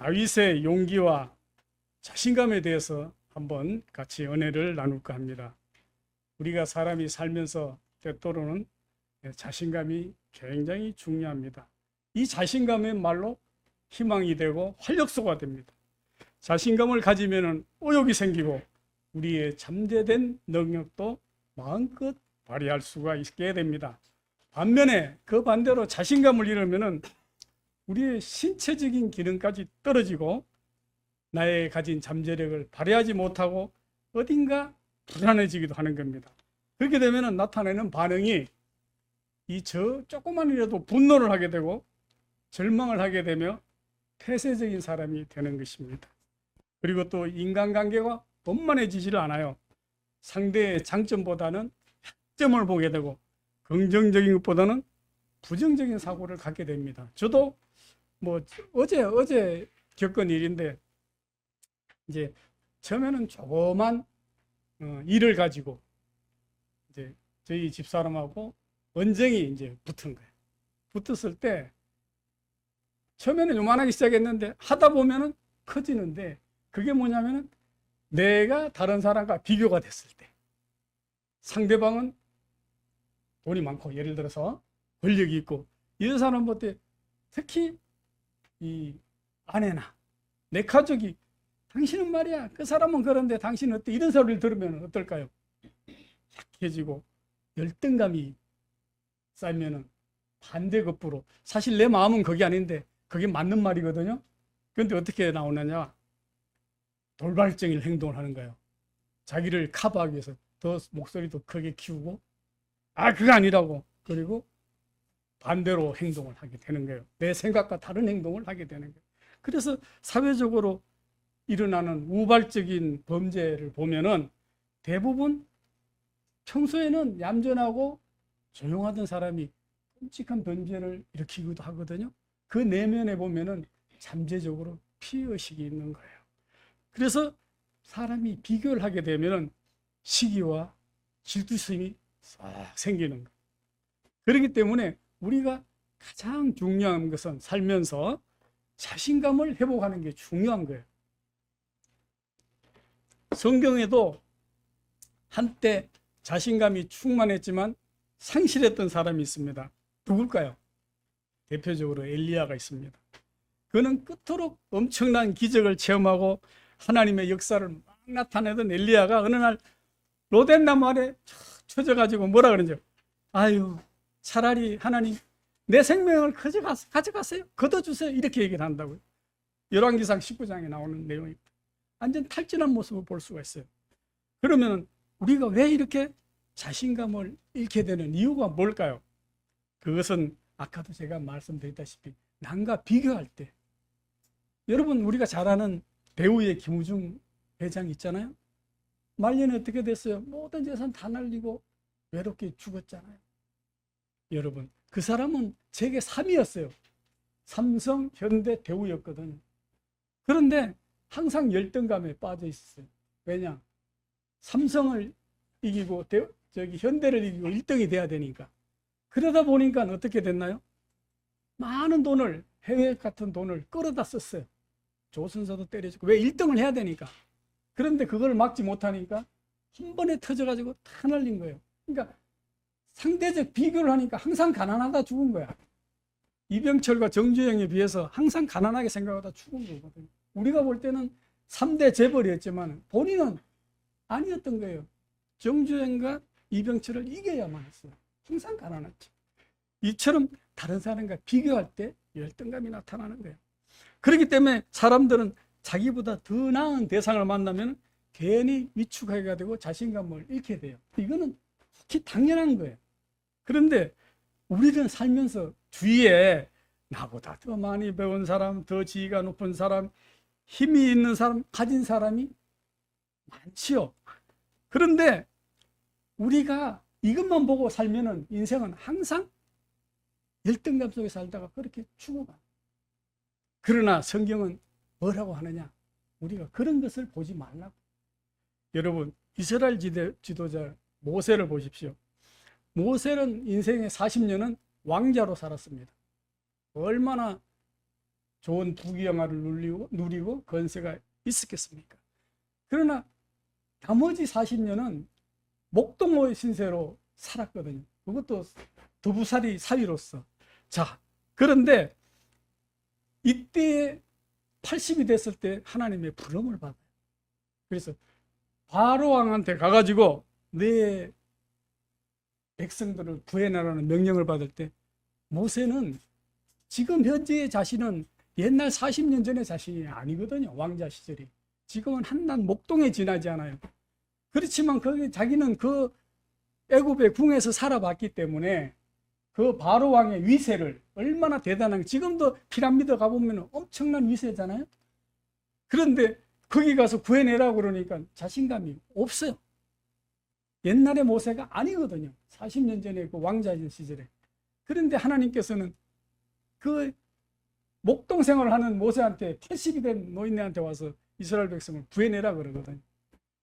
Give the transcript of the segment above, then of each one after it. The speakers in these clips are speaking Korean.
다윗의 용기와 자신감에 대해서 한번 같이 은혜를 나눌까 합니다. 우리가 사람이 살면서 때때로는 자신감이 굉장히 중요합니다. 이 자신감이말로 희망이 되고 활력소가 됩니다. 자신감을 가지면 의욕이 생기고 우리의 잠재된 능력도 마음껏 발휘할 수가 있게 됩니다. 반면에 그 반대로 자신감을 잃으면 우리의 신체적인 기능까지 떨어지고 나의 가진 잠재력을 발휘하지 못하고 어딘가 불안해지기도 하는 겁니다. 그렇게 되면 나타내는 반응이 조그만이라도 분노를 하게 되고 절망을 하게 되며 폐쇄적인 사람이 되는 것입니다. 그리고 또 인간관계가 원만해지지를 않아요. 상대의 장점보다는 약점을 보게 되고 긍정적인 것보다는 부정적인 사고를 갖게 됩니다. 저도 어제 겪은 일인데 이제 처음에는 조그만 일을 가지고 이제 저희 집사람하고 언쟁이 이제 붙은 거예요. 붙었을 때 처음에는 요만하게 시작했는데 하다 보면은 커지는데 그게 뭐냐면은 내가 다른 사람과 비교가 됐을 때 상대방은 돈이 많고 예를 들어서 권력이 있고 이런 사람한테 특히 이 아내나 내 가족이 당신은 말이야 그 사람은 그런데 당신은 어때 이런 소리를 들으면 어떨까요? 약해지고 열등감이 쌓이면은 반대급부로 사실 내 마음은 그게 아닌데 그게 맞는 말이거든요. 그런데 어떻게 나오느냐? 돌발적인 행동을 하는 거예요. 자기를 커버하기 위해서 더 목소리도 크게 키우고 그거 아니라고 그리고 반대로 행동을 하게 되는 거예요. 내 생각과 다른 행동을 하게 되는 거예요. 그래서 사회적으로 일어나는 우발적인 범죄를 보면은 대부분 평소에는 얌전하고 조용하던 사람이 끔찍한 범죄를 일으키기도 하거든요. 그 내면에 보면은 잠재적으로 피해의식이 있는 거예요. 그래서 사람이 비교를 하게 되면은 시기와 질투심이 싹 생기는 거예요. 그렇기 때문에 우리가 가장 중요한 것은 살면서 자신감을 회복하는 게 중요한 거예요. 성경에도 한때 자신감이 충만했지만 상실했던 사람이 있습니다. 누굴까요? 대표적으로 엘리야가 있습니다. 그는 끝으로 엄청난 기적을 체험하고 하나님의 역사를 막 나타내던 엘리야가 어느 날 로덴 나무 아래 쳐져가지고 뭐라 그러죠? 아유, 차라리 하나님 내 생명을 가져가세요. 걷어주세요. 이렇게 얘기를 한다고요. 열왕기상 19장에 나오는 내용입니다. 완전 탈진한 모습을 볼 수가 있어요. 그러면 우리가 왜 이렇게 자신감을 잃게 되는 이유가 뭘까요? 그것은 아까도 제가 말씀드렸다시피 남과 비교할 때 여러분 우리가 잘 아는 배우의 김우중 회장 있잖아요. 말년에 어떻게 됐어요? 모든 재산 다 날리고 외롭게 죽었잖아요. 여러분 그 사람은 세계 3위였어요. 삼성, 현대, 대우였거든요. 그런데 항상 열등감에 빠져 있었어요. 왜냐? 삼성을 이기고 현대를 이기고 1등이 돼야 되니까. 그러다 보니까 어떻게 됐나요? 많은 돈을 해외 같은 돈을 끌어다 썼어요. 조선소도 때려주고 왜 1등을 해야 되니까. 그런데 그걸 막지 못하니까 한 번에 터져가지고 다 날린 거예요. 그러니까 상대적 비교를 하니까 항상 가난하다 죽은 거야. 이병철과 정주영에 비해서 항상 가난하게 생각하다 죽은 거거든요. 우리가 볼 때는 3대 재벌이었지만 본인은 아니었던 거예요. 정주영과 이병철을 이겨야만 했어요. 항상 가난했죠. 이처럼 다른 사람과 비교할 때 열등감이 나타나는 거예요. 그렇기 때문에 사람들은 자기보다 더 나은 대상을 만나면 괜히 위축하게 되고 자신감을 잃게 돼요. 이거는 특히 당연한 거예요. 그런데 우리는 살면서 주위에 나보다 더 많이 배운 사람, 더 지위가 높은 사람, 힘이 있는 사람, 가진 사람이 많지요. 그런데 우리가 이것만 보고 살면은 인생은 항상 열등감 속에 살다가 그렇게 죽어가. 그러나 성경은 뭐라고 하느냐? 우리가 그런 것을 보지 말라고. 여러분, 이스라엘 지도자 모세를 보십시오. 모세는 인생의 40년은 왕자로 살았습니다. 얼마나 좋은 부귀영화를 누리고 건세가 있었겠습니까? 그러나 나머지 40년은 목동의 신세로 살았거든요. 그것도 두부살이 사위로서. 자, 그런데 이때 80이 됐을 때 하나님의 부름을 받아요. 그래서 바로 왕한테 가가지고 내 백성들을 구해내라는 명령을 받을 때 모세는 지금 현재의 자신은 옛날 40년 전의 자신이 아니거든요. 왕자 시절이. 지금은 한낱 목동에 지나지 않아요. 그렇지만 자기는 그 애굽의 궁에서 살아봤기 때문에 그 바로 왕의 위세를 얼마나 대단한, 지금도 피라미드 가보면 엄청난 위세잖아요. 그런데 거기 가서 구해내라고 그러니까 자신감이 없어요. 옛날의 모세가 아니거든요. 40년 전에 그 왕자 시절에. 그런데 하나님께서는 그 목동 생활을 하는 모세한테 80이 된 노인네한테 와서 이스라엘 백성을 구해내라 그러거든요.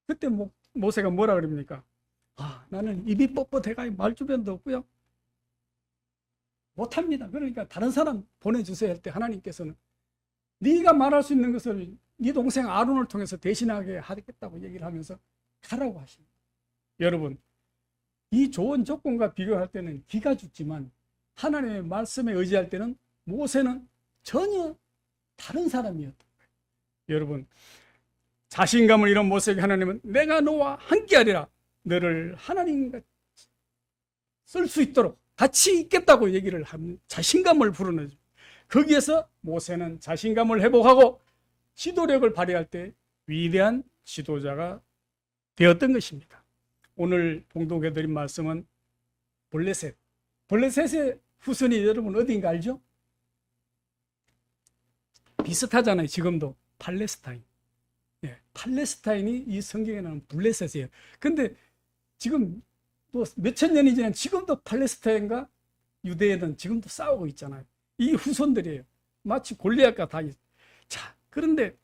그때 모세가 뭐라 그럽니까? 나는 입이 뻣뻣해가 말주변도 없고요. 못합니다. 그러니까 다른 사람 보내주세요 할 때 하나님께서는 네가 말할 수 있는 것을 네 동생 아론을 통해서 대신하게 하겠다고 얘기를 하면서 가라고 하십니다. 여러분, 이 좋은 조건과 비교할 때는 기가 죽지만 하나님의 말씀에 의지할 때는 모세는 전혀 다른 사람이었던 거예요. 여러분, 자신감을 잃은 모세에게 하나님은 내가 너와 함께하리라, 너를 하나님과 쓸 수 있도록 같이 있겠다고 얘기를 하면 자신감을 불어넣어요. 거기에서 모세는 자신감을 회복하고 지도력을 발휘할 때 위대한 지도자가 되었던 것입니다. 오늘 봉독해드린 말씀은 블레셋. 블레셋의 후손이 여러분 어디인가 알죠? 비슷하잖아요. 지금도 팔레스타인. 예, 팔레스타인이 이 성경에 나오는 블레셋이에요. 근데 지금 또 몇천 년이 지난 지금도 팔레스타인과 유대인은 지금도 싸우고 있잖아요. 이 후손들이에요. 마치 골리앗과 다윗. 자, 그런데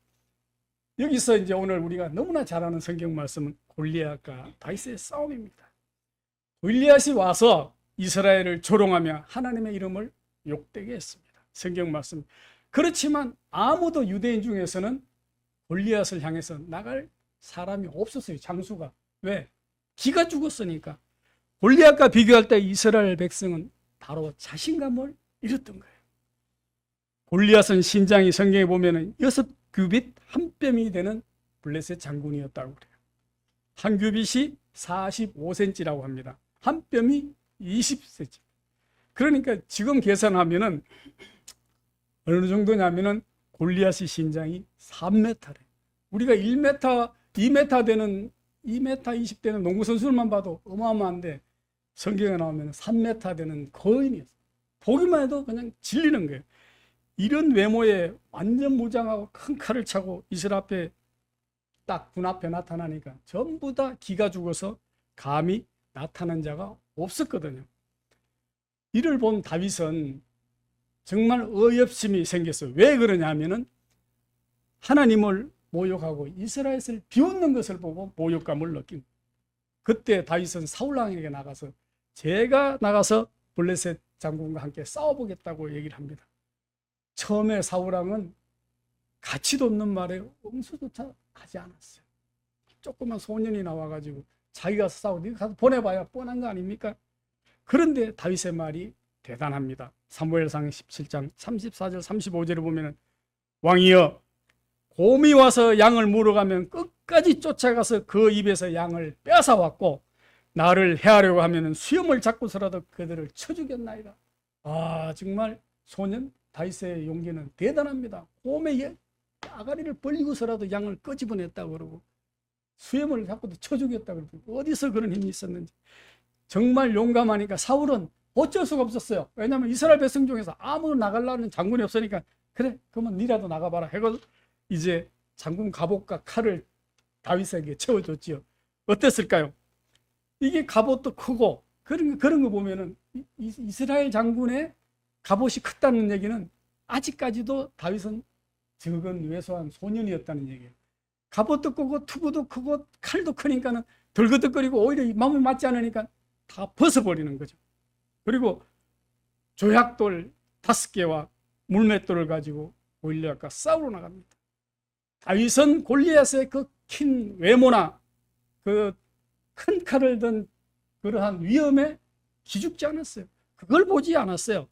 여기서 이제 오늘 우리가 너무나 잘 아는 성경 말씀은 골리앗과 다윗의 싸움입니다. 골리앗이 와서 이스라엘을 조롱하며 하나님의 이름을 욕되게 했습니다. 성경 말씀. 그렇지만 아무도 유대인 중에서는 골리앗을 향해서 나갈 사람이 없었어요. 장수가. 왜? 기가 죽었으니까. 골리앗과 비교할 때 이스라엘 백성은 바로 자신감을 잃었던 거예요. 골리앗은 신장이 성경에 보면은 6규빗 한 뼘이 되는 블레셋 장군이었다고 그래요. 한 규빗이 45cm라고 합니다. 한 뼘이 20cm. 그러니까 지금 계산하면은 어느 정도냐면은 골리앗의 신장이 3m래. 우리가 1m, 2m 되는 2m 20 되는 농구 선수들만 봐도 어마어마한데 성경에 나오면 3m 되는 거인이었어요. 보기만 해도 그냥 질리는 거예요. 이런 외모에 완전 무장하고 큰 칼을 차고 이스라엘 앞에 딱 군 앞에 나타나니까 전부 다 기가 죽어서 감히 나타난 자가 없었거든요. 이를 본 다윗은 정말 의협심이 생겼어요. 왜 그러냐 하면은 하나님을 모욕하고 이스라엘을 비웃는 것을 보고 모욕감을 느낀. 그때 다윗은 사울왕에게 나가서 제가 나가서 블레셋 장군과 함께 싸워보겠다고 얘기를 합니다. 처음에 사울왕은 가치도 없는 말에 응수조차 하지 않았어요. 조그만 소년이 나와가지고 자기가 싸우고 네가 가서 보내봐야 뻔한 거 아닙니까? 그런데 다윗의 말이 대단합니다. 사무엘상 17장 34절 35절을 보면 왕이여 곰이 와서 양을 물어가면 끝까지 쫓아가서 그 입에서 양을 뺏어왔고 나를 해하려고 하면 수염을 잡고서라도 그들을 쳐 죽였나이다. 정말 소년 다윗의 용기는 대단합니다. 곰의 아가리를 벌리고서라도 양을 끄집어냈다고 그러고 수염을 잡고도 쳐 죽였다고 그러고 어디서 그런 힘이 있었는지 정말 용감하니까 사울은 어쩔 수가 없었어요. 왜냐하면 이스라엘 백성 중에서 아무도 나가려는 장군이 없으니까 그래 그러면 니라도 나가봐라 해서 이제 장군 갑옷과 칼을 다윗에게 채워줬지요. 어땠을까요? 이게 갑옷도 크고 그런 거 보면은 이스라엘 장군의 갑옷이 컸다는 얘기는 아직까지도 다윗은 적은 왜소한 소년이었다는 얘기예요. 갑옷도 크고 투구도 크고 칼도 크니까는 덜거덕거리고 오히려 마음에 맞지 않으니까 다 벗어버리는 거죠. 그리고 조약돌 5개와 물맷돌을 가지고 골리앗과 싸우러 나갑니다. 다윗은 골리앗의 그 긴 외모나 그 큰 칼을 든 그러한 위험에 기죽지 않았어요. 그걸 보지 않았어요.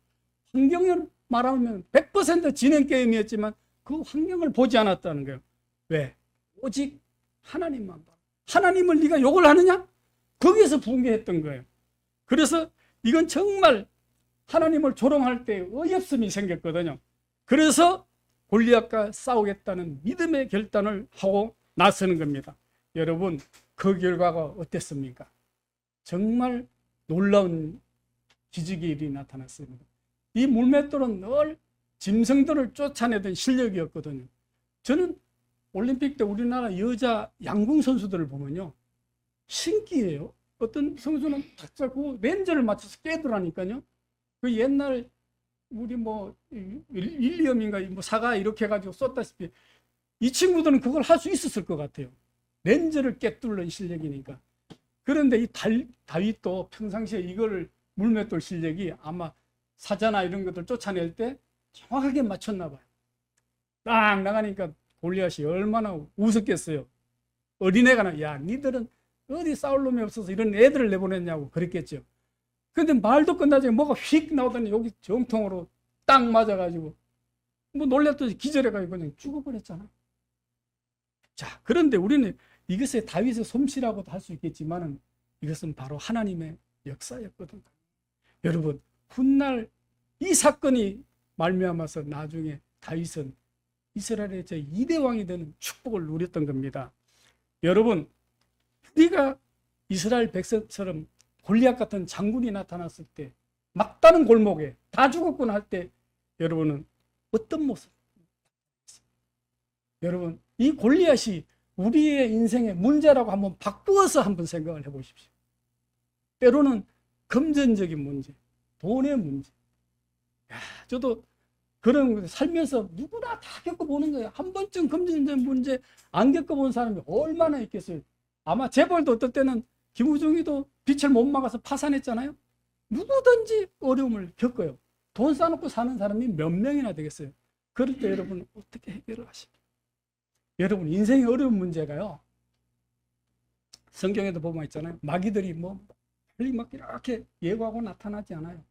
환경을 말하면 100% 진행 게임이었지만 그 환경을 보지 않았다는 거예요. 왜? 오직 하나님만 봐. 하나님을 네가 욕을 하느냐? 거기에서 붕괴했던 거예요. 그래서 이건 정말 하나님을 조롱할 때 어이없음이 생겼거든요. 그래서 골리앗과 싸우겠다는 믿음의 결단을 하고 나서는 겁니다. 여러분, 그 결과가 어땠습니까? 정말 놀라운 기적의 일이 나타났습니다. 이 물맷돌은 늘 짐승들을 쫓아내던 실력이었거든요. 저는 올림픽 때 우리나라 여자 양궁 선수들을 보면요, 신기해요. 어떤 선수는 딱 잡고 렌즈를 맞춰서 깨더라니까요. 그 옛날 우리 뭐 윌리엄인가 뭐 사가 이렇게 해가지고 쏟다시피 이 친구들은 그걸 할 수 있었을 것 같아요. 렌즈를 깨뚫는 실력이니까. 그런데 이 다윗도 평상시에 이거를 물맷돌 실력이 아마 사자나 이런 것들 쫓아낼 때 정확하게 맞췄나 봐요. 딱 나가니까 골리앗이 얼마나 우습겠어요. 어린애가 야 니들은 어디 싸울 놈이 없어서 이런 애들을 내보냈냐고 그랬겠죠. 근데 말도 끝나지 뭐가 휙 나오더니 여기 정통으로 딱 맞아가지고 뭐 놀랬더니 기절해가지고 그냥 죽어버렸잖아. 자, 그런데 우리는 이것에 다윗의 솜씨라고도 할 수 있겠지만은 이것은 바로 하나님의 역사였거든요. 여러분, 훗날 이 사건이 말미암아서 나중에 다윗은 이스라엘의 제2대 왕이 되는 축복을 누렸던 겁니다. 여러분, 우리가 이스라엘 백성처럼 골리앗 같은 장군이 나타났을 때 막다른 골목에 다 죽었구나 할 때 여러분은 어떤 모습? 여러분, 이 골리앗이 우리의 인생의 문제라고 한번 바꾸어서 한번 생각을 해보십시오. 때로는 금전적인 문제, 돈의 문제. 야, 저도 그런 살면서 누구나 다 겪어보는 거예요. 한 번쯤 금전적인 문제 안 겪어본 사람이 얼마나 있겠어요. 아마 재벌도 어떨 때는 김우중이도 빛을 못 막아서 파산했잖아요. 누구든지 어려움을 겪어요. 돈 쌓아놓고 사는 사람이 몇 명이나 되겠어요. 그럴 때 여러분 어떻게 해결을 하십니까? 여러분, 인생의 어려운 문제가요, 성경에도 보면 있잖아요. 마귀들이 뭐 빨리 막 이렇게 예고하고 나타나지 않아요.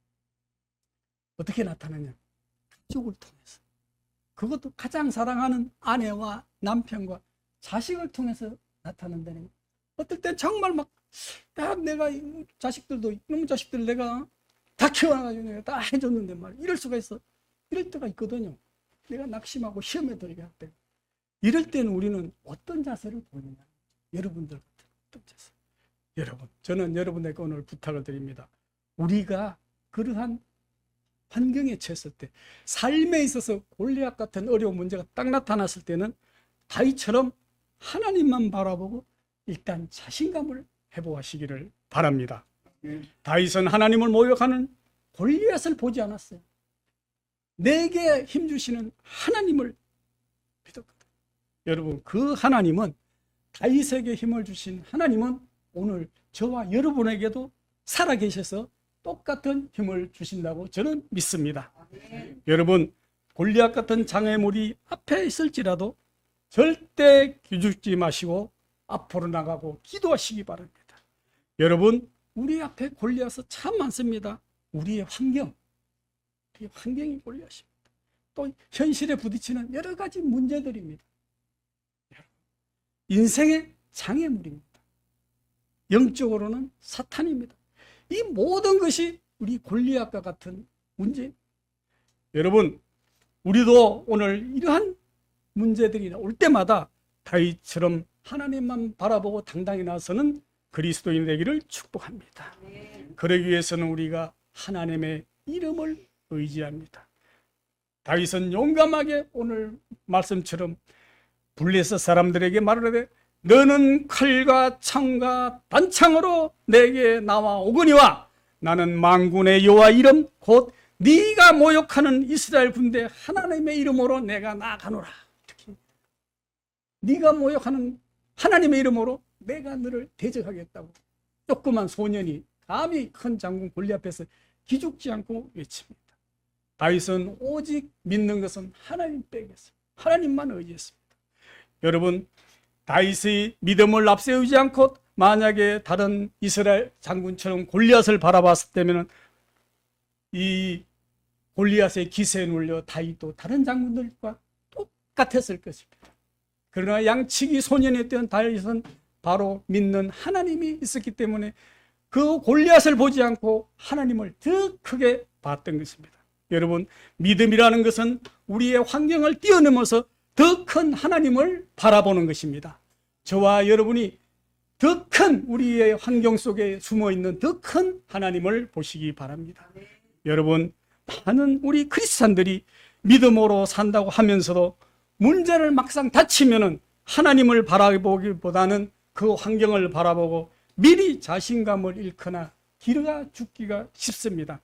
어떻게 나타나냐? 가족을 통해서. 그것도 가장 사랑하는 아내와 남편과 자식을 통해서 나타난다는 거예요. 어떨 땐 정말 막 내가 자식들도 이놈 자식들 내가 다 키워놔가지고 내가 다 해줬는데 말이야. 이럴 수가 있어. 이럴 때가 있거든요. 내가 낙심하고 시험에 들게 할 때. 이럴 때는 우리는 어떤 자세를 보이느냐. 여러분들 같은 어떤 자세. 여러분, 저는 여러분에게 오늘 부탁을 드립니다. 우리가 그러한 환경에 처했을 때, 삶에 있어서 골리앗 같은 어려운 문제가 딱 나타났을 때는 다윗처럼 하나님만 바라보고 일단 자신감을 회복하시기를 바랍니다. 다윗은 하나님을 모욕하는 골리앗을 보지 않았어요. 내게 힘주시는 하나님을 믿었거든요. 여러분, 그 하나님은, 다윗에게 힘을 주신 하나님은 오늘 저와 여러분에게도 살아계셔서 똑같은 힘을 주신다고 저는 믿습니다. 여러분, 골리앗 같은 장애물이 앞에 있을지라도 절대 기죽지 마시고 앞으로 나가고 기도하시기 바랍니다. 여러분, 우리 앞에 골리앗은 참 많습니다. 우리의 환경이 골리앗입니다. 또 현실에 부딪히는 여러 가지 문제들입니다. 인생의 장애물입니다. 영적으로는 사탄입니다. 이 모든 것이 우리 골리앗과 같은 문제입니다. 여러분, 우리도 오늘 이러한 문제들이 올 때마다 다윗처럼 하나님만 바라보고 당당히 나서는 그리스도인 되기를 축복합니다. 그러기 위해서는 우리가 하나님의 이름을 의지합니다. 다윗은 용감하게 오늘 말씀처럼 블레셋 사람들에게 말하되 너는 칼과 창과 단창으로 내게 나와오거니와 나는 만군의 여호와 이름 곧 네가 모욕하는 이스라엘 군대 하나님의 이름으로 내가 나가노라. 네가 모욕하는 하나님의 이름으로 내가 너를 대적하겠다고 조그만 소년이 감히 큰 장군 골리앗 앞에서 기죽지 않고 외칩니다. 다윗은 오직 믿는 것은 하나님 빼겠습니다. 하나님만 의지했습니다. 여러분, 다윗의 믿음을 앞세우지 않고 만약에 다른 이스라엘 장군처럼 골리앗을 바라봤을 때면 이 골리앗의 기세에 눌려 다윗도 다른 장군들과 똑같았을 것입니다. 그러나 양치기 소년이었던 다윗은 바로 믿는 하나님이 있었기 때문에 그 골리앗을 보지 않고 하나님을 더 크게 봤던 것입니다. 여러분, 믿음이라는 것은 우리의 환경을 뛰어넘어서 더 큰 하나님을 바라보는 것입니다. 저와 여러분이 더 큰 우리의 환경 속에 숨어 있는 더 큰 하나님을 보시기 바랍니다. 여러분, 많은 우리 크리스찬들이 믿음으로 산다고 하면서도 문제를 막상 닥치면은 하나님을 바라보기보다는 그 환경을 바라보고 미리 자신감을 잃거나 기르가 죽기가 쉽습니다.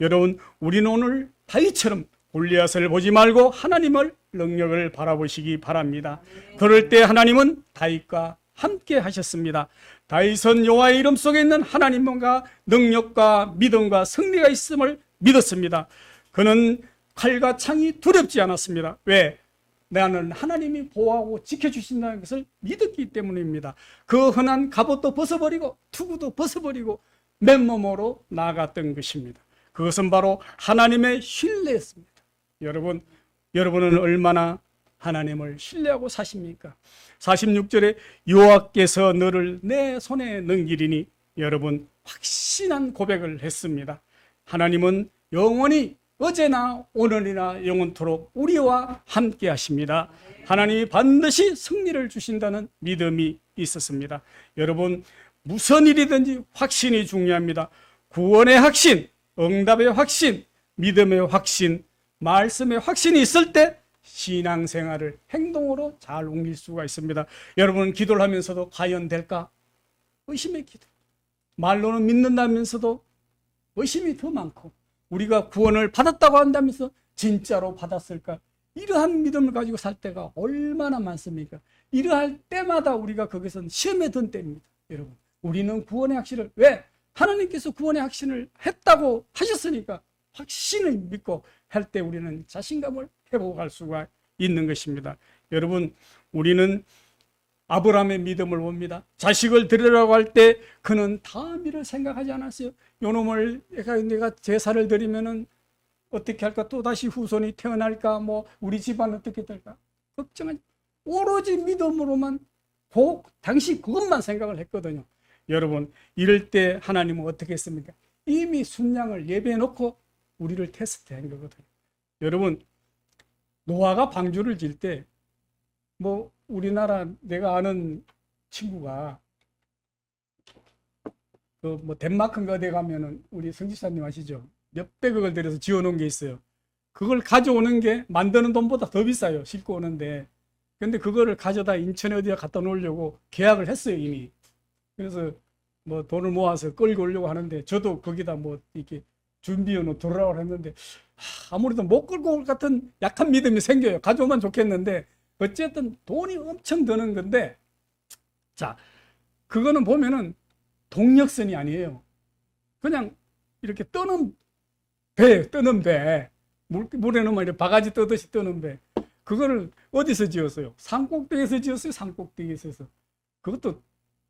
여러분, 우리는 오늘 다윗처럼 골리앗을 보지 말고 하나님을 능력을 바라보시기 바랍니다. 그럴 때 하나님은 다윗과 함께 하셨습니다. 다윗은 여호와의 이름 속에 있는 하나님과 능력과 믿음과 승리가 있음을 믿었습니다. 그는 칼과 창이 두렵지 않았습니다. 왜? 나는 하나님이 보호하고 지켜주신다는 것을 믿었기 때문입니다. 그 흔한 갑옷도 벗어버리고 투구도 벗어버리고 맨몸으로 나아갔던 것입니다. 그것은 바로 하나님의 신뢰였습니다. 여러분은 얼마나 하나님을 신뢰하고 사십니까? 46절에 여호와께서 너를 내 손에 넘기리니, 여러분 확신한 고백을 했습니다. 하나님은 영원히 어제나 오늘이나 영원토록 우리와 함께 하십니다. 하나님이 반드시 승리를 주신다는 믿음이 있었습니다. 여러분, 무슨 일이든지 확신이 중요합니다. 구원의 확신, 응답의 확신, 믿음의 확신, 말씀의 확신이 있을 때 신앙생활을 행동으로 잘 옮길 수가 있습니다. 여러분, 기도를 하면서도 과연 될까? 의심의 기도. 말로는 믿는다면서도 의심이 더 많고, 우리가 구원을 받았다고 한다면서 진짜로 받았을까? 이러한 믿음을 가지고 살 때가 얼마나 많습니까? 이러할 때마다 우리가 거기서 시험에 든 때입니다. 여러분, 우리는 구원의 확신을, 왜? 하나님께서 구원의 확신을 했다고 하셨으니까 확신을 믿고 할 때 우리는 자신감을 회복할 수가 있는 것입니다. 여러분, 우리는 아브라함의 믿음을 봅니다. 자식을 드리라고 할 때 그는 다음 일을 생각하지 않았어요. 요놈을 내가 제사를 드리면은 어떻게 할까? 또다시 후손이 태어날까? 뭐 우리 집안 어떻게 될까? 걱정하지. 오로지 믿음으로만 당시 그것만 생각을 했거든요. 여러분, 이럴 때 하나님은 어떻게 했습니까? 이미 순양을 예배해 놓고 우리를 테스트한 거거든요. 여러분, 노아가 방주를 질 때 뭐 우리나라 내가 아는 친구가 그 뭐 덴마크인가 어디 가면은 우리 성지사님 아시죠? 몇백억을 들여서 지어놓은 게 있어요. 그걸 가져오는 게 만드는 돈보다 더 비싸요. 싣고 오는데. 근데 그거를 가져다 인천에 어디에 갖다 놓으려고 계약을 했어요, 이미. 그래서 뭐 돈을 모아서 끌고 오려고 하는데 저도 거기다 뭐 이렇게 준비해 놓으라고 했는데 아무래도 못 끌고 올 것 같은 약한 믿음이 생겨요. 가져오면 좋겠는데 어쨌든 돈이 엄청 드는 건데, 자, 그거는 보면은 동력선이 아니에요. 그냥 이렇게 뜨는 배, 물에 넣으면 이렇게 바가지 떠듯이 뜨는 배. 그거를 어디서 지었어요? 산꼭대기에서 지었어요, 산꼭대기에서. 그것도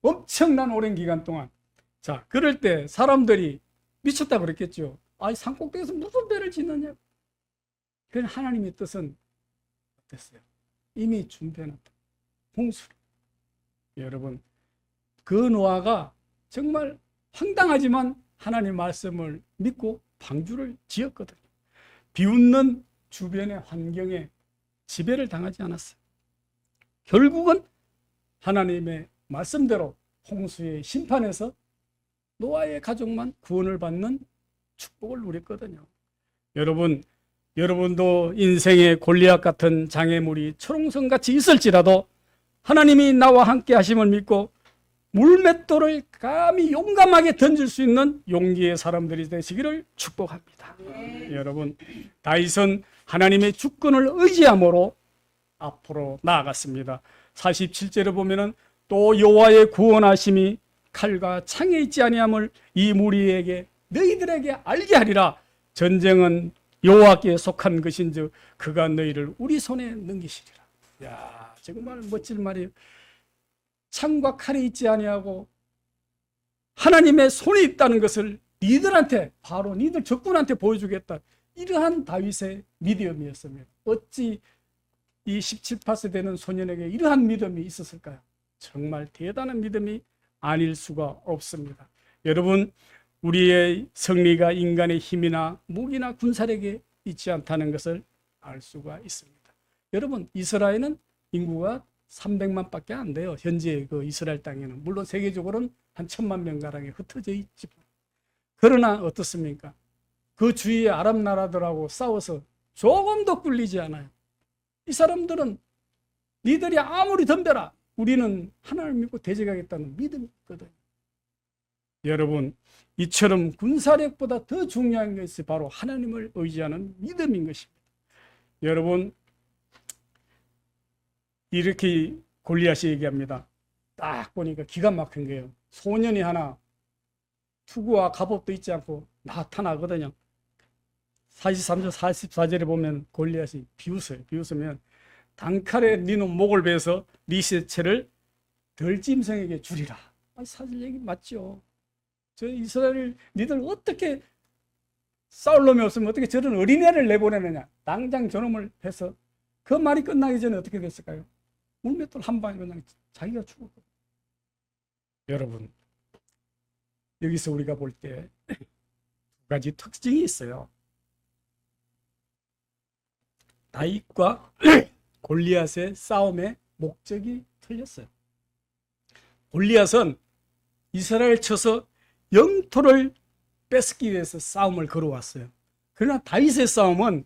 엄청난 오랜 기간 동안. 자, 그럴 때 사람들이 미쳤다 그랬겠죠. 아니, 산꼭대기에서 무슨 배를 짓느냐? 그건 하나님의 뜻은 어땠어요? 이미 준비해놨다. 홍수를. 여러분, 그 노아가 정말 황당하지만 하나님 말씀을 믿고 방주를 지었거든요. 비웃는 주변의 환경에 지배를 당하지 않았어요. 결국은 하나님의 말씀대로 홍수의 심판에서 노아의 가족만 구원을 받는 축복을 누렸거든요. 여러분도 인생의 골리앗 같은 장애물이 초롱성같이 있을지라도 하나님이 나와 함께 하심을 믿고 물맷돌을 감히 용감하게 던질 수 있는 용기의 사람들이 되시기를 축복합니다. 여러분, 다윗은 하나님의 주권을 의지함으로 앞으로 나아갔습니다. 47절에 보면은 또 여호와의 구원하심이 칼과 창에 있지 아니함을 이 무리에게 너희들에게 알게 하리라. 전쟁은 여호와께 속한 것인즉 그가 너희를 우리 손에 넘기시리라. 야, 정말 멋진 말이에요. 창과 칼이 있지 아니하고 하나님의 손이 있다는 것을 니들한테, 바로 니들 적군한테 보여주겠다. 이러한 다윗의 믿음이었습니다. 어찌 이 17, 18세 되는 소년에게 이러한 믿음이 있었을까요? 정말 대단한 믿음이 아닐 수가 없습니다. 여러분, 우리의 승리가 인간의 힘이나 무기나 군사력에 있지 않다는 것을 알 수가 있습니다. 여러분, 이스라엘은 인구가 300만밖에 안 돼요. 현재 그 이스라엘 땅에는. 물론 세계적으로는 한 1000만 명가량이 흩어져 있지. 그러나 어떻습니까? 그 주위의 아랍 나라들하고 싸워서 조금도 꿀리지 않아요. 이 사람들은 니들이 아무리 덤벼라, 우리는 하나님을 믿고 대적하겠다는 믿음이 있거든요. 여러분, 이처럼 군사력보다 더 중요한 것이 바로 하나님을 의지하는 믿음인 것입니다. 여러분, 이렇게 골리앗이 얘기합니다. 딱 보니까 기가 막힌 거예요. 소년이 하나 투구와 갑옷도 있지 않고 나타나거든요. 43절 44절에 보면 골리앗이 비웃어요. 비웃으면 단칼에 니는 목을 베서 니 시체를 덜짐승에게 주리라. 사실 얘기 맞죠. 저 이스라엘 니들 어떻게 싸울 놈이 없으면 어떻게 저런 어린애를 내보내느냐. 당장 저놈을 해서 그 말이 끝나기 전에 어떻게 됐을까요? 물맷돌 한 방에 그냥 자기가 죽었거든요. 여러분, 여기서 우리가 볼 때 두 가지 특징이 있어요. 다윗과 골리앗의 싸움의 목적이 틀렸어요. 골리앗은 이스라엘 쳐서 영토를 뺏기 위해서 싸움을 걸어왔어요. 그러나 다윗의 싸움은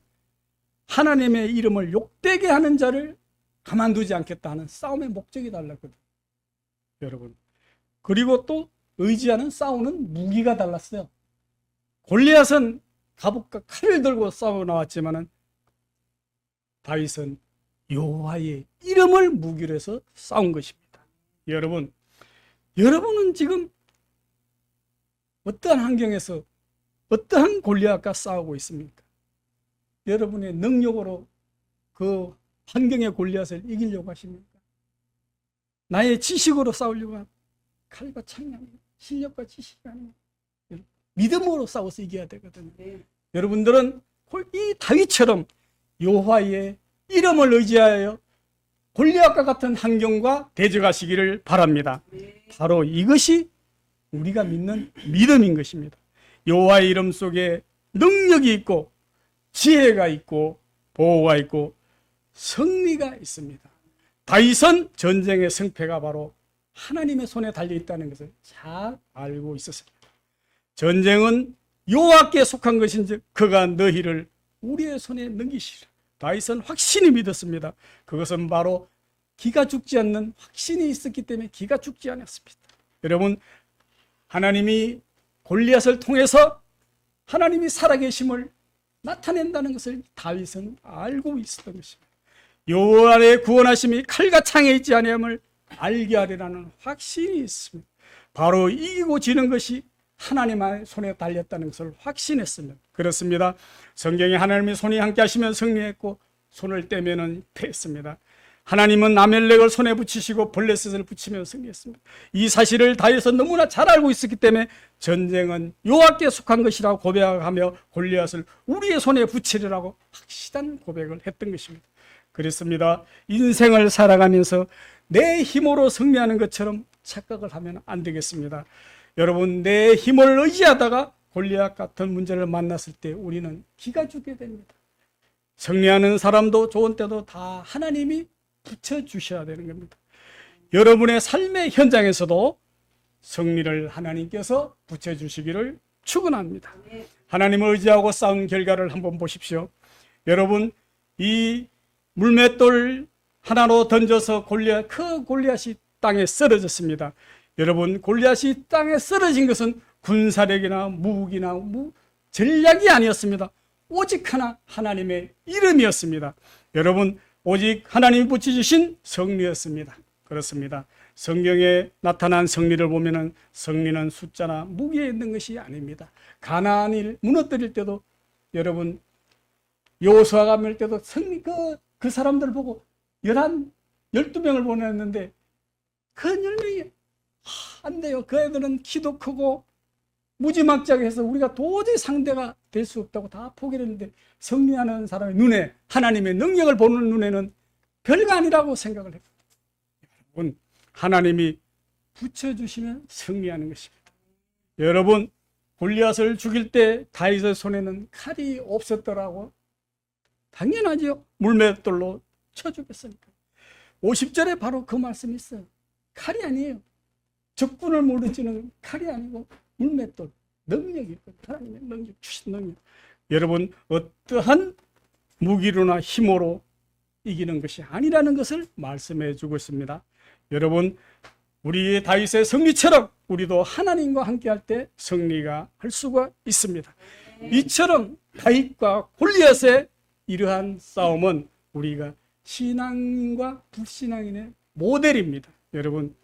하나님의 이름을 욕되게 하는 자를 가만두지 않겠다 하는 싸움의 목적이 달랐거든요. 여러분, 그리고 또 의지하는 싸우는 무기가 달랐어요. 골리앗은 갑옷과 칼을 들고 싸워 나왔지만은 다윗은 여호와의 이름을 무기로 해서 싸운 것입니다. 여러분은 지금 어떠한 환경에서 어떠한 골리앗과 싸우고 있습니까? 여러분의 능력으로 그 환경의 골리앗을 이기려고 하십니까? 나의 지식으로 싸우려고 합니까? 칼과 창이 아니에요. 실력과 지식이 아니에요. 믿음으로 싸워서 이겨야 되거든요. 여러분들은 이 다윗처럼 여호와의 이름을 의지하여 골리앗과 같은 환경과 대적하시기를 바랍니다. 바로 이것이 우리가 믿는 믿음인 것입니다. 여호와의 이름 속에 능력이 있고 지혜가 있고 보호가 있고 승리가 있습니다. 다윗은 전쟁의 승패가 바로 하나님의 손에 달려 있다는 것을 잘 알고 있었습니다. 전쟁은 여호와께 속한 것인즉 그가 너희를 우리의 손에 넘기시리라. 다윗은 확신이 믿었습니다. 그것은 바로 기가 죽지 않는 확신이 있었기 때문에 기가 죽지 않았습니다. 여러분, 하나님이 골리앗을 통해서 하나님이 살아계심을 나타낸다는 것을 다윗은 알고 있었던 것입니다. 여호와의 구원하심이 칼과 창에 있지 아니함을 알게 하리라는 확신이 있습니다. 바로 이기고 지는 것이 하나님의 손에 달렸다는 것을 확신했습니다. 그렇습니다. 성경에 하나님의 손이 함께 하시면 승리했고 손을 떼면은 패했습니다. 하나님은 아멜렉을 손에 붙이시고 블레셋을 붙이며 승리했습니다. 이 사실을 다윗은 너무나 잘 알고 있었기 때문에 전쟁은 여호와께 속한 것이라고 고백하며 골리앗을 우리의 손에 붙이리라고 확실한 고백을 했던 것입니다. 그렇습니다. 인생을 살아가면서 내 힘으로 승리하는 것처럼 착각을 하면 안 되겠습니다. 여러분, 내 힘을 의지하다가 골리앗 같은 문제를 만났을 때 우리는 기가 죽게 됩니다. 승리하는 사람도 좋은 때도 다 하나님이 붙여주셔야 되는 겁니다. 여러분의 삶의 현장에서도 승리를 하나님께서 붙여주시기를 축원합니다. 하나님을 의지하고 싸운 결과를 한번 보십시오. 여러분, 이 물맷돌 하나로 던져서 그 골리앗이 땅에 쓰러졌습니다. 여러분, 골리앗이 땅에 쓰러진 것은 군사력이나 무기나 전략이 아니었습니다. 오직 하나님의 이름이었습니다. 여러분, 오직 하나님이 붙여주신 승리였습니다. 그렇습니다. 성경에 나타난 승리를 보면은 승리는 숫자나 무기에 있는 것이 아닙니다. 가나안을 무너뜨릴 때도 여러분 여호수아가 멸 때도 그 사람들 보고 12명을 보냈는데 그 10명이 안 돼요. 그 애들은 키도 크고 무지막지하게 해서 우리가 도저히 상대가 될 수 없다고 다 포기를 했는데 승리하는 사람의 눈에, 하나님의 능력을 보는 눈에는 별거 아니라고 생각을 했거든요. 여러분, 하나님이 붙여주시면 승리하는 것입니다. 여러분, 골리앗을 죽일 때 다윗의 손에는 칼이 없었더라고. 당연하죠. 물맷돌로 쳐 죽였으니까. 50절에 바로 그 말씀이 있어요. 칼이 아니에요. 적군을 무너지는 칼이 아니고 물맷돌, 능력이 있거든요. 하나님의 능력, 주신 능력. 여러분, 어떠한 무기로나 힘으로 이기는 것이 아니라는 것을 말씀해 주고 있습니다. 여러분, 우리의 다윗의 승리처럼 우리도 하나님과 함께 할 때 승리가 할 수가 있습니다. 이처럼 다윗과 골리앗의 이러한 싸움은 우리가 신앙인과 불신앙인의 모델입니다. 여러분,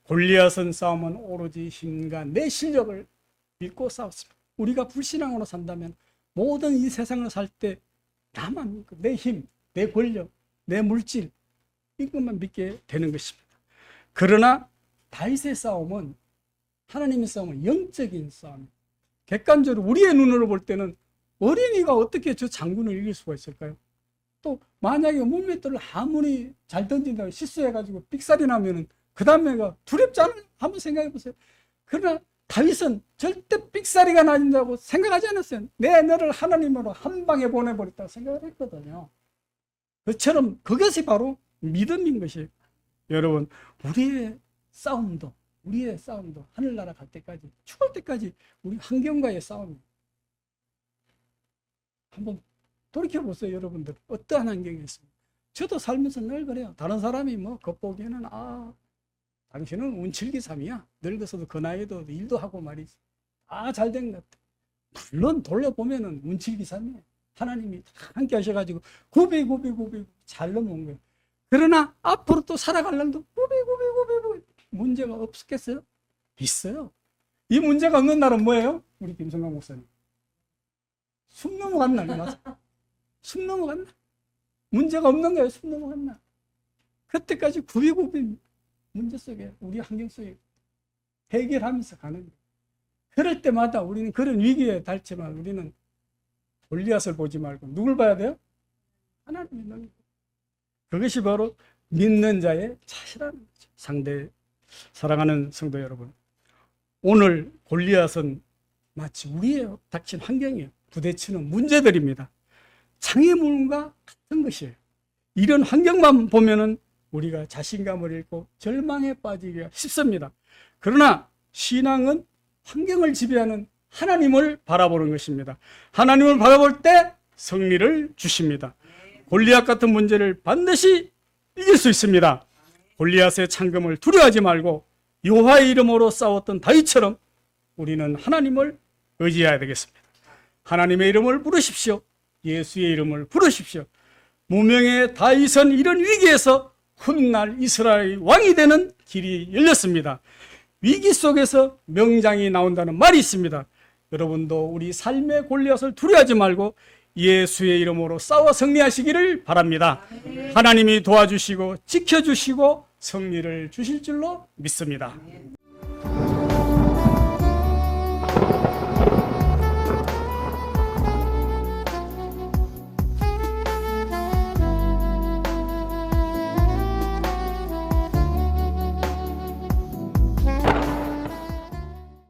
골리앗은 싸움은 오로지 힘과 내 실력을 믿고 싸웠습니다. 우리가 불신앙으로 산다면 모든 이 세상을 살 때 나만 믿고 내 힘, 내 권력, 내 물질 이것만 믿게 되는 것입니다. 그러나 다윗의 싸움은, 하나님의 싸움은 영적인 싸움입니다. 객관적으로 우리의 눈으로 볼 때는 어린이가 어떻게 저 장군을 이길 수가 있을까요? 또 만약에 물맷돌을 아무리 잘 던진다고 실수해가지고 삑살이 나면은 그 다음에가 두렵지 않아요? 한번 생각해 보세요. 그러나 다윗은 절대 삑사리가 나진다고 생각하지 않았어요. 너를 하나님으로 한 방에 보내버렸다고 생각을 했거든요. 그처럼 그것이 바로 믿음인 것이에요. 여러분, 우리의 싸움도 하늘나라 갈 때까지, 죽을 때까지 우리 환경과의 싸움입니다. 한번 돌이켜보세요. 여러분들 어떠한 환경이 있습니까? 저도 살면서 늘 그래요. 다른 사람이 겉보기에는 당신은 운칠기삼이야. 늙어서도 그 나이에도 일도 하고 말이지. 잘된 것 같아. 물론 돌려보면은 운칠기삼이에요. 하나님이 함께 하셔가지고 구비 잘 넘어온 거예요. 그러나 앞으로 또 살아갈 날도 구비 문제가 없겠어요? 있어요. 이 문제가 없는 날은 뭐예요? 우리 김성강 목사님. 숨 넘어간 날, 맞아. 숨 넘어간 날. 문제가 없는 거예요. 숨 넘어간 날. 그때까지 구비 문제 속에, 우리 환경 속에 해결하면서 가는 거예요. 그럴 때마다 우리는 그런 위기에 닥치면 우리는 골리앗을 보지 말고 누굴 봐야 돼요? 하나님의 능력. 그것이 바로 믿는 자의 자세라는 거죠. 사랑하는 성도 여러분, 오늘 골리앗은 마치 우리의 닥친 환경이에요. 부딪히는 문제들입니다. 장애물과 같은 것이에요. 이런 환경만 보면은 우리가 자신감을 잃고 절망에 빠지기가 쉽습니다. 그러나 신앙은 환경을 지배하는 하나님을 바라보는 것입니다. 하나님을 바라볼 때 승리를 주십니다. 골리앗 같은 문제를 반드시 이길 수 있습니다. 골리앗의 창검을 두려워하지 말고 여호와의 이름으로 싸웠던 다윗처럼 우리는 하나님을 의지해야 되겠습니다. 하나님의 이름을 부르십시오. 예수의 이름을 부르십시오. 무명의 다윗은 이런 위기에서 훗날 이스라엘 왕이 되는 길이 열렸습니다. 위기 속에서 명장이 나온다는 말이 있습니다. 여러분도 우리 삶의 골리앗을 두려워하지 말고 예수의 이름으로 싸워 승리하시기를 바랍니다. 하나님이 도와주시고 지켜주시고 승리를 주실 줄로 믿습니다.